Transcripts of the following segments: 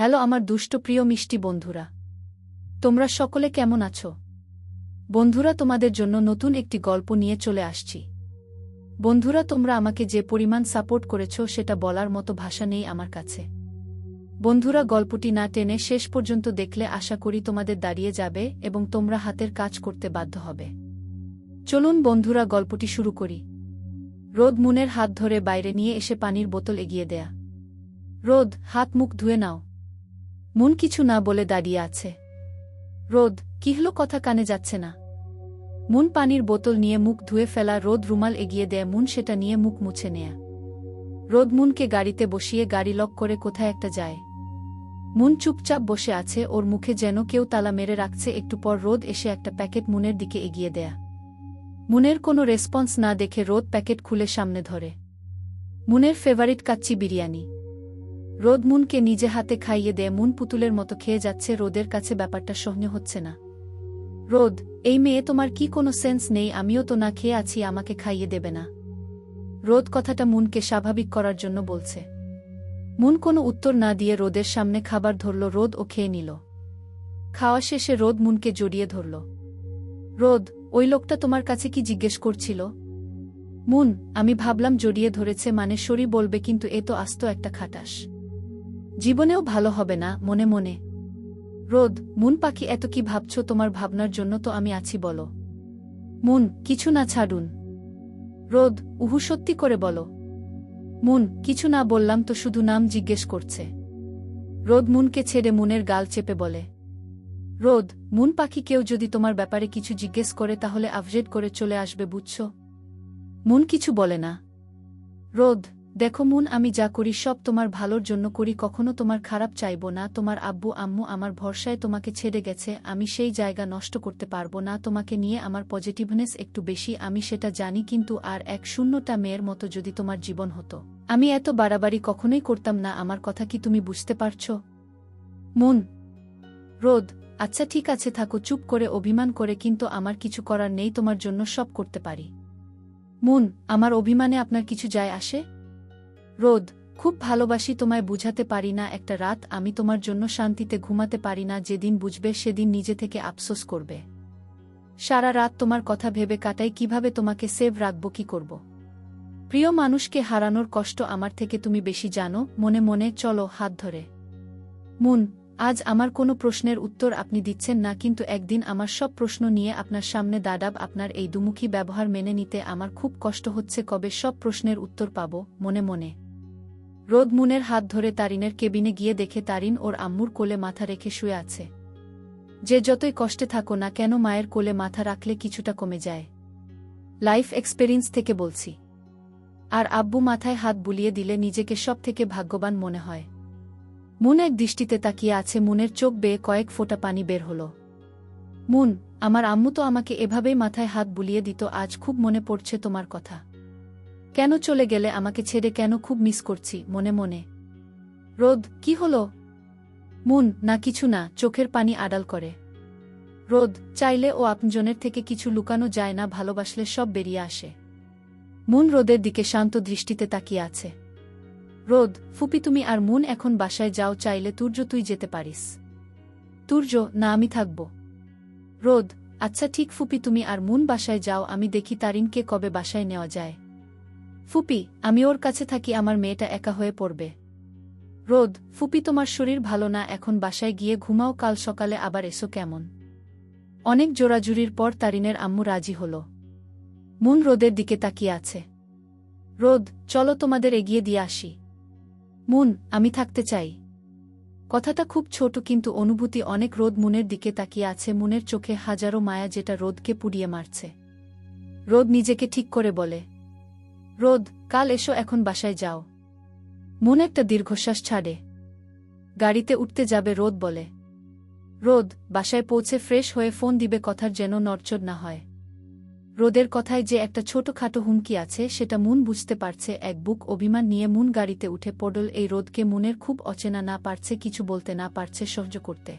Hello আমার দুষ্ট প্রিয় মিষ্টি বন্ধুরা, তোমরা সকলে কেমন আছো? বন্ধুরা, তোমাদের জন্য নতুন একটি গল্প নিয়ে চলে আসছি। বন্ধুরা, তোমরা আমাকে যে পরিমাণ সাপোর্ট করেছো সেটা বলার মতো ভাষা নেই আমার কাছে। বন্ধুরা, গল্পটি না টেনে শেষ পর্যন্ত দেখলে আশা করি তোমাদের দাঁড়িয়ে যাবে এবং তোমরা হাতের কাজ করতে বাধ্য হবে। চলুন বন্ধুরা, গল্পটি শুরু করি। রোদ মুনের হাত ধরে বাইরে নিয়ে এসে পানির বোতল এগিয়ে দেয়া। রোদ, হাত মুখ ধুয়ে নাও। মুন কিছু না বলে দাঁড়িয়ে আছে। রোদ, কি হলো, কথা কানে যাচ্ছে না? মুন পানির বোতল নিয়ে মুখ ধুয়ে ফেলা। রোদ রুমাল এগিয়ে দেয়, মুন সেটা নিয়ে মুখ মুছে নেয়া। রোদ মুনকে গাড়িতে বসিয়ে গাড়ি লক করে কোথায় একটা যায়। মুন চুপচাপ বসে আছে, ওর মুখে যেন কেউ তালা মেরে রাখছে। একটু পর রোদ এসে একটা প্যাকেট মুনের দিকে এগিয়ে দেয়া। মুনের কোনো রেসপন্স না দেখে রোদ প্যাকেট খুলে সামনে ধরে। মুনের ফেভারিট কাচ্চি বিরিয়ানি। রোদ মুনকে নিজে হাতে খাইয়ে দেয়। মুন পুতুলের মতো খেয়ে যাচ্ছে। রোদের কাছে ব্যাপারটা সহ্য হচ্ছে না। রোদ, এই মেয়ে, তোমার কি কোনো সেন্স নেই? আমিও তো না খেয়ে আছি, আমাকে খাইয়ে দেবে না? রোদ কথাটা মুনকে স্বাভাবিক করার জন্য বলছে। মুন কোনো উত্তর না দিয়ে রোদের সামনে খাবার ধরল। রোদ ও খেয়ে নিল। খাওয়া শেষে রোদ মুনকে জড়িয়ে ধরল। রোদ, ওই লোকটা তোমার কাছে কি জিজ্ঞেস করছিল? মুন, আমি ভাবলাম জড়িয়ে ধরেছে মানে সরি বলবে, কিন্তু এ তো আস্ত একটা খাটাস। জীবনেও ভালো হবে না, মনে মনে। রোদ, মুন পাখি, এত কি ভাবছ? তোমার ভাবনার জন্য তো আমি আছি, বলো। মুন, কিছু না, ছাড়ুন। রোদ, উহু, সত্যি করে বলো। মুন, কিছু না বললাম তো, শুধু নাম জিজ্ঞেস করছে। রোদ মুনকে ছেড়ে মুনের গাল চেপে বলে। রোদ, মুন পাখি, কেউ যদি তোমার ব্যাপারে কিছু জিজ্ঞেস করে তাহলে আভজেড করে চলে আসবে, বুঝছ? মুন কিছু বলে না। রোদ, দেখো মুন, আমি যা করি সব তোমার ভালোর জন্য করি, কখনো তোমার খারাপ চাইব না। তোমার আব্বু আম্মু আমার ভরসায় তোমাকে ছেড়ে গেছে, আমি সেই জায়গা নষ্ট করতে পারবো না। তোমাকে নিয়ে আমার পজিটিভনেস একটু বেশি, আমি সেটা জানি, কিন্তু আর 1-0টা মেয়ের মতো যদি তোমার জীবন হতো, আমি এত বাড়াবাড়ি কখনোই করতাম না। আমার কথা কি তুমি বুঝতে পারছ? মুন। রোদ, আচ্ছা ঠিক আছে, থাকো চুপ করে, অভিমান করে, কিন্তু আমার কিছু করার নেই, তোমার জন্য সব করতে পারি। মুন, আমার অভিমানে আপনার কিছু যায় আসে? রোদ, খুব ভালোবাসি তোমায়, বুঝাতে পারি না। একটা রাত আমি তোমার জন্য শান্তিতে ঘুমাতে পারি না। যেদিন বুঝবে সেদিন নিজে থেকে আফসোস করবে। সারা রাত তোমার কথা ভেবে কাটাই, কিভাবে তোমাকে সেভ রাখব, কি করব। প্রিয় মানুষকে হারানোর কষ্ট আমার থেকে তুমি বেশি জানো। মনে মনে চলো, হাত ধরে। মুন, আজ আমার কোনো প্রশ্নের উত্তর আপনি দিচ্ছেন না, কিন্তু একদিন আমার সব প্রশ্ন নিয়ে আপনার সামনে দাঁড়াব। আপনার এই দুমুখী ব্যবহার মেনে নিতে আমার খুব কষ্ট হচ্ছে। কবে সব প্রশ্নের উত্তর পাব? মনে মনে। রোদ মুনের হাত ধরে তারিনের কেবিনে গিয়ে দেখে তারিন ওর আম্মুর কোলে মাথা রেখে শুয়ে আছে। যে যতই কষ্টে থাকো না কেন, মায়ের কোলে মাথা রাখলে কিছুটা কমে যায়। লাইফ এক্সপেরিয়েন্স থেকে বলছি। আর আব্বু মাথায় হাত বুলিয়ে দিলে নিজেকে সব থেকে ভাগ্যবান মনে হয়। মুন এক দৃষ্টিতে তাকিয়ে আছে। মুনের চোখ বেয়ে কয়েক ফোঁটা পানি বের হল। মুন, আমার আম্মু তো আমাকে এভাবেই মাথায় হাত বুলিয়ে দিত। আজ খুব মনে পড়ছে তোমার কথা। কেন চলে গেলে আমাকে ছেড়ে? কেন? খুব মিস করছি, মনে মনে। রোদ, কি হলো? মুন, না কিছু না, চোখের পানি আড়াল করে। রোদ, চাইলে ও আপনজনের থেকে কিছু লুকানো যায় না, ভালোবাসলে সব বেরিয়ে আসে। মুন রোদের দিকে শান্ত দৃষ্টিতে তাকিয়ে আছে। রোদ, ফুপি তুমি আর মুন এখন বাসায় যাও, চাইলে তুর্য তুই যেতে পারিস। তুর্য, না আমি থাকব। রোদ, আচ্ছা ঠিক ফুপি, তুমি আর মুন বাসায় যাও, আমি দেখি তারিনকে কবে বাসায় নেওয়া যায়। ফুপি, আমি ওর কাছে থাকি, আমার মেয়েটা একা হয়ে পড়বে। রোদ, ফুপি তোমার শরীর ভালো না, এখন বাসায় গিয়ে ঘুমাও, কাল সকালে আবার এসো, কেমন? অনেক জোরাজুরির পর তারিনের আম্মু রাজি হল। মুন রোদের দিকে তাকিয়ে আছে। রোদ, চলো তোমাদের এগিয়ে দিয়ে আসি। মুন, আমি থাকতে চাই। কথাটা খুব ছোট কিন্তু অনুভূতি অনেক। রোদ মুনের দিকে তাকিয়ে আছে। মুনের চোখে হাজারো মায়া, যেটা রোদকে পুড়িয়ে মারছে। রোদ নিজেকে ঠিক করে বলে। রোদ, কাল এসো, এখন বাসায় যাও। মুন একটা দীর্ঘশ্বাস ছাড়ে। গাড়িতে উঠতে যাবে, রোদ বলে। রোদ, বাসায় পৌঁছে ফ্রেশ হয়ে ফোন দিবে, কথার যেন নড়চড় না হয়। রোদের কথায় যে একটা ছোটখাটো হুমকি আছে সেটা মুন বুঝতে পারছে। এক বুক অভিমান নিয়ে মুন গাড়িতে উঠে পড়ল। এই রোদকে মুনের খুব অচেনা, না পারছে কিছু বলতে, না পারছে সহ্য করতে।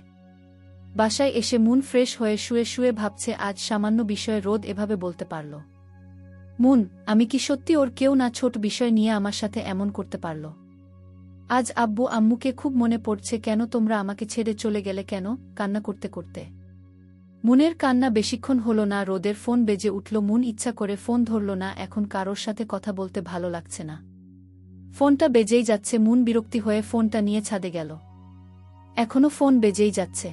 বাসায় এসে মুন ফ্রেশ হয়ে শুয়ে শুয়ে ভাবছে, আজ সামান্য বিষয়ে রোদ এভাবে বলতে পারল। মুন, আমি কি সত্যি ওর কেউ না? ছোট বিষয় নিয়ে আমার সাথে এমন করতে পারল? আজ আব্বু আম্মুকে খুব মনে পড়ছে। কেন তোমরা আমাকে ছেড়ে চলে গেলে কেন? কান্না করতে করতে। মুনের কান্না বেশিক্ষণ হল না, রোদের ফোন বেজে উঠল। মুন ইচ্ছা করে ফোন ধরল না, এখন কারোর সাথে কথা বলতে ভালো লাগছে না। ফোনটা বেজেই যাচ্ছে। মুন বিরক্তি হয়ে ফোনটা নিয়ে ছাদে গেল। এখনো ফোন বেজেই যাচ্ছে।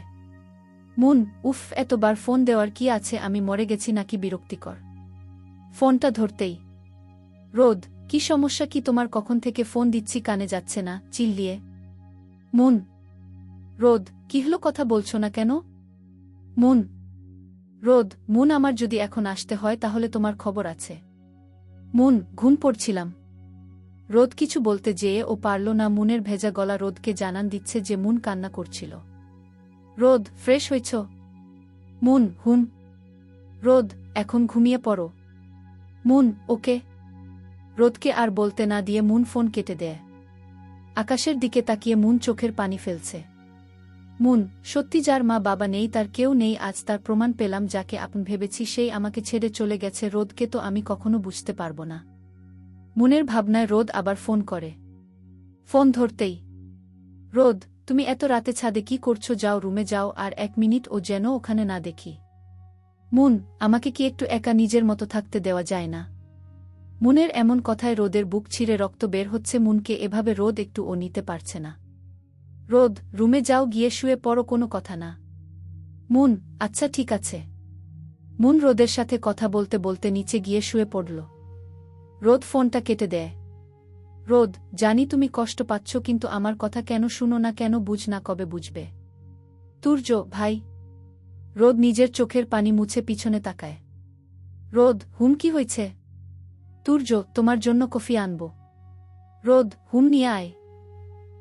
মুন, উফ, এতবার ফোন দেওয়ার কি আছে? আমি মরে গেছি নাকি? বিরক্তিকর। ফোনটা ধরতেই, রোদ, কি সমস্যা? কি তোমার? কখন থেকে ফোন দিচ্ছি, কানে যাচ্ছে না? চিল্লিয়ে। মুন, রোদ, কি হলো? কথা বলছো না কেন? মুন, রোদ, মুন, আমার যদি এখন আসতে হয় তাহলে তোমার খবর আছে। মুন, ঘুম পড়ছিলাম। রোদ কিছু বলতে যেয়ে ও পারল না। মুনের ভেজা গলা রোদকে জানান দিচ্ছে যে মুন কান্না করছিল। রোদ, ফ্রেশ হয়েছ? মুন, হুম। রোদ, এখন ঘুমিয়ে পড়ো। মুন, ওকে। রোদকে আর বলতে না দিয়ে মুন ফোন কেটে দেয়। আকাশের দিকে তাকিয়ে মুন চোখের পানি ফেলছে। মুন, সত্যি যার মা বাবা নেই তার কেউ নেই, আজ তার প্রমাণ পেলাম। যাকে আপন ভেবেছি সেই আমাকে ছেড়ে চলে গেছে। রোদকে তো আমি কখনো বুঝতে পারব না। মুনের ভাবনায় রোদ আবার ফোন করে। ফোন ধরতেই, রোদ, তুমি এত রাতে ছাদে কি করছো? যাও, রুমে যাও, আর 1 মিনিট ও যেন ওখানে না দেখি। মুন, আমাকে কি একটু একা নিজের মতো থাকতে দেওয়া যায় না? মুনের এমন কথায় রোদের বুক ছিঁড়ে রক্ত বের হচ্ছে। মুনকে এভাবে রোদ একটু ও নিতে পারছে না। রোদ, রুমে যাও, গিয়ে শুয়ে পড়ো, কোনো কথা না। মুন, আচ্ছা ঠিক আছে। মুন রোদের সাথে কথা বলতে বলতে নিচে গিয়ে শুয়ে পড়ল। রোদ ফোনটা কেটে দেয়। রোদ, জানি তুমি কষ্ট পাচ্ছ, কিন্তু আমার কথা কেন শুনো না? কেন বুঝ না? কবে বুঝবে? তুর্য, ভাই। রোদ নিজের চোখের পানি মুছে পিছনে তাকায়। রোদ, হুম, কি হয়েছে? তুর্য, তোমার জন্য কফি আনব। রোদ, হুম, নিয়ে আয়।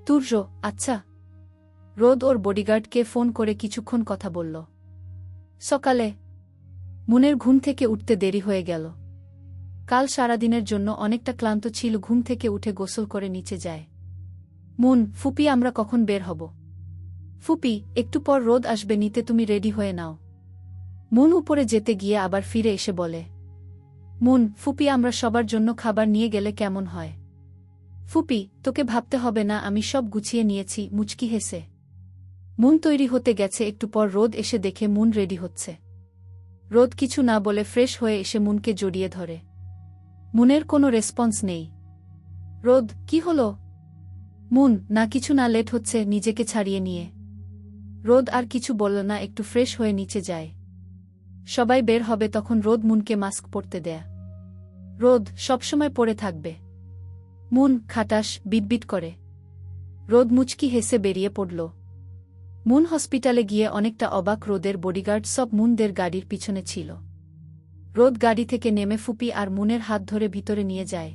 তুর্য, আচ্ছা। রোদ ওর বডিগার্ডকে ফোন করে কিছুক্ষণ কথা বলল। সকালে মুনের ঘুম থেকে উঠতে দেরি হয়ে গেল। কাল সারাদিনের জন্য অনেকটা ক্লান্ত ছিল। ঘুম থেকে উঠে গোসল করে নিচে যায়। মুন, ফুপি, আমরা কখন বের হব? ফুপি, একটু পর রোদ আসবে নিতে, তুমি রেডি হয়ে নাও। মুন উপরে যেতে গিয়ে আবার ফিরে এসে বলে, মুন, ফুপি, আমরা সবার জন্য খাবার নিয়ে গেলে কেমন হয়? ফুপি, তোকে ভাবতে হবে না, আমি সব গুছিয়ে নিয়েছি। মুচকি হেসে মুন তৈরি হতে গেছে। একটু পর রোদ এসে দেখে মুন রেডি হচ্ছে। রোদ কিছু না বলে ফ্রেশ হয়ে এসে মুনকে জড়িয়ে ধরে। মুনের কোনো রেসপন্স নেই। রোদ, কি হলো? মুন, না কিছু না, লেট হচ্ছে। নিজেকে ছাড়িয়ে নিয়ে রোদ আর কিছু বলল না, একটু ফ্রেশ হয়ে নিচে যায়। সবাই বের হবে তখন রোদ মুনকে মাস্ক পরতে দেয়। রোদ, সবসময় পরে থাকবে। মুন, খাটাস, বিটবিট করে। রোদ মুচকি হেসে বেরিয়ে পড়ল। মুন হসপিটালে গিয়ে অনেকটা অবাক। রোদের বডিগার্ড সব মুনদের গাড়ির পিছনে ছিল। রোদ গাড়ি থেকে নেমে ফুপি আর মুনের হাত ধরে ভিতরে নিয়ে যায়।